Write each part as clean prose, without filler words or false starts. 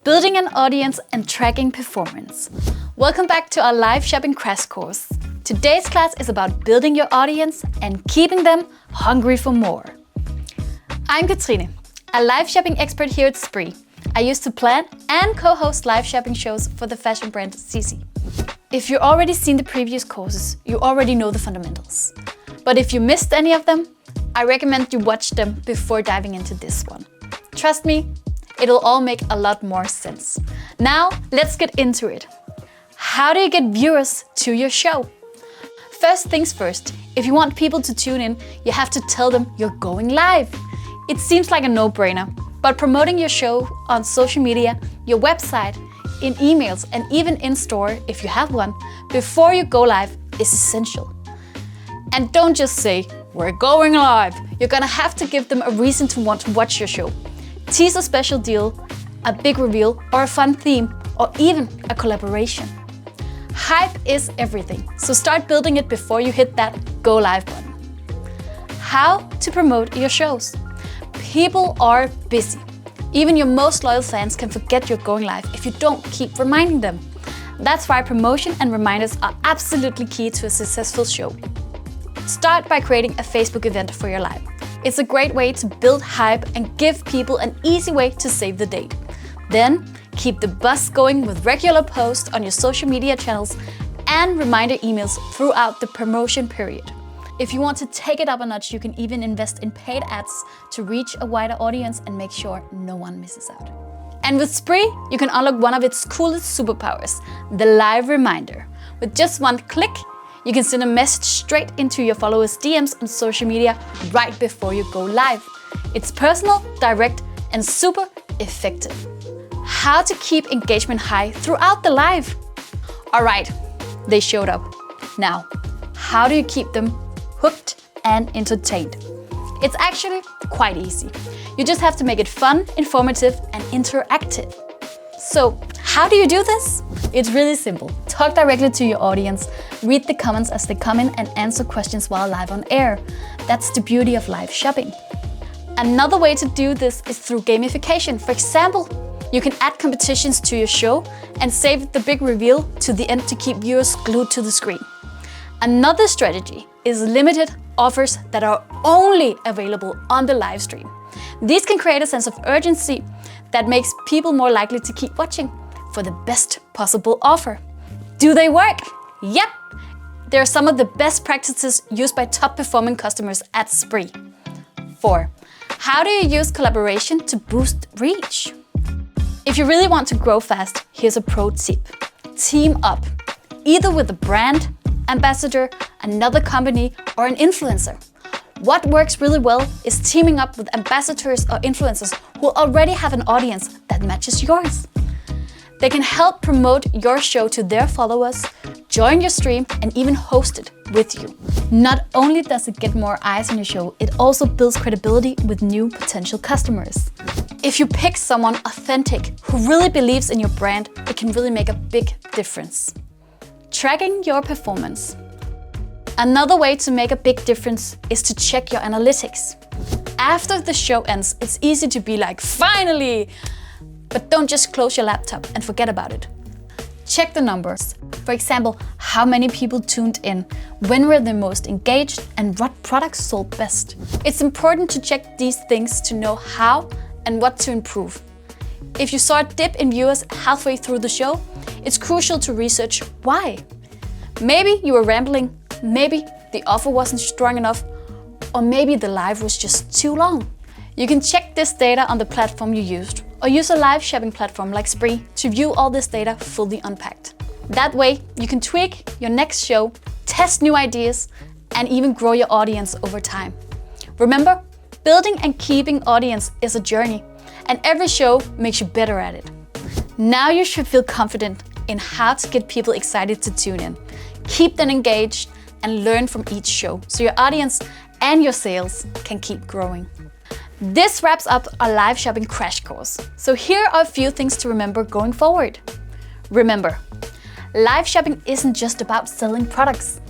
building an audience and tracking performance. Welcome back to our live shopping crash course. Today's class is about building your audience and keeping them hungry for more. I'm Katrine, a live shopping expert here at Sprii. I used to plan and co-host live shopping shows for the fashion brand Cici. If you've already seen the previous courses, you already know the fundamentals. But if you missed any of them, I recommend you watch them before diving into this one. Trust me, it'll all make a lot more sense. Now, let's get into it. How do you get viewers to your show? First things first, if you want people to tune in, you have to tell them you're going live. It seems like a no-brainer, but promoting your show on social media, your website, in emails, and even in-store, if you have one, before you go live is essential. And don't just say, we're going live. You're gonna have to give them a reason to want to watch your show. Tease a special deal, a big reveal, or a fun theme, or even a collaboration. Hype is everything, so start building it before you hit that go live button. How to promote your shows? People are busy. Even your most loyal fans can forget you're going live if you don't keep reminding them. That's why promotion and reminders are absolutely key to a successful show. Start by creating a Facebook event for your live. It's a great way to build hype and give people an easy way to save the date. Then, keep the buzz going with regular posts on your social media channels and reminder emails throughout the promotion period. If you want to take it up a notch, you can even invest in paid ads to reach a wider audience and make sure no one misses out. And with Sprii, you can unlock one of its coolest superpowers, the live reminder. With just one click, you can send a message straight into your followers' DMs on social media right before you go live. It's personal, direct, and super effective. How to keep engagement high throughout the live? All right, they showed up. Now, how do you keep them hooked and entertained? It's actually quite easy. You just have to make it fun, informative, and interactive. So, how do you do this? It's really simple. Talk directly to your audience, read the comments as they come in, and answer questions while live on air. That's the beauty of live shopping. Another way to do this is through gamification. For example, you can add competitions to your show and save the big reveal to the end to keep viewers glued to the screen. Another strategy is limited offers that are only available on the live stream. These can create a sense of urgency that makes people more likely to keep watching for the best possible offer. Do they work? Yep! They're some of the best practices used by top performing customers at Sprii. 4. How do you use collaboration to boost reach? If you really want to grow fast, here's a pro tip. Team up, either with a brand, ambassador, another company, or an influencer. What works really well is teaming up with ambassadors or influencers who already have an audience that matches yours. They can help promote your show to their followers, join your stream, and even host it with you. Not only does it get more eyes on your show, it also builds credibility with new potential customers. If you pick someone authentic who really believes in your brand, it can really make a big difference. Tracking your performance. Another way to make a big difference is to check your analytics. After the show ends, it's easy to be like, finally! But don't just close your laptop and forget about it. Check the numbers. For example, how many people tuned in, when were they most engaged, and what products sold best. It's important to check these things to know how and what to improve. If you saw a dip in viewers halfway through the show, it's crucial to research why. Maybe you were rambling, maybe the offer wasn't strong enough, or maybe the live was just too long. You can check this data on the platform you used, or use a live shopping platform like Sprii to view all this data fully unpacked. That way, you can tweak your next show, test new ideas, and even grow your audience over time. Remember, building and keeping audience is a journey, and every show makes you better at it. Now you should feel confident in how to get people excited to tune in. Keep them engaged and learn from each show so your audience and your sales can keep growing. This wraps up our live shopping crash course. So here are a few things to remember going forward. Remember, live shopping isn't just about selling products.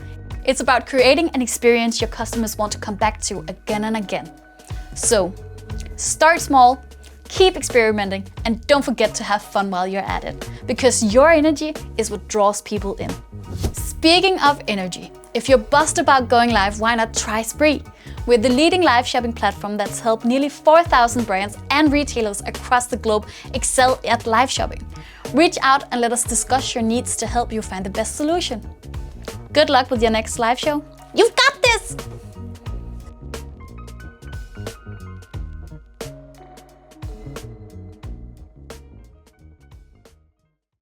It's about creating an experience your customers want to come back to again and again. So, start small, Keep experimenting and don't forget to have fun while you're at it, because your energy is what draws people in. Speaking of energy, if you're buzzed about going live, why not try Sprii? We're the leading live shopping platform that's helped nearly 4,000 brands and retailers across the globe excel at live shopping. Reach out and let us discuss your needs to help you find the best solution. Good luck with your next live show. You've got this!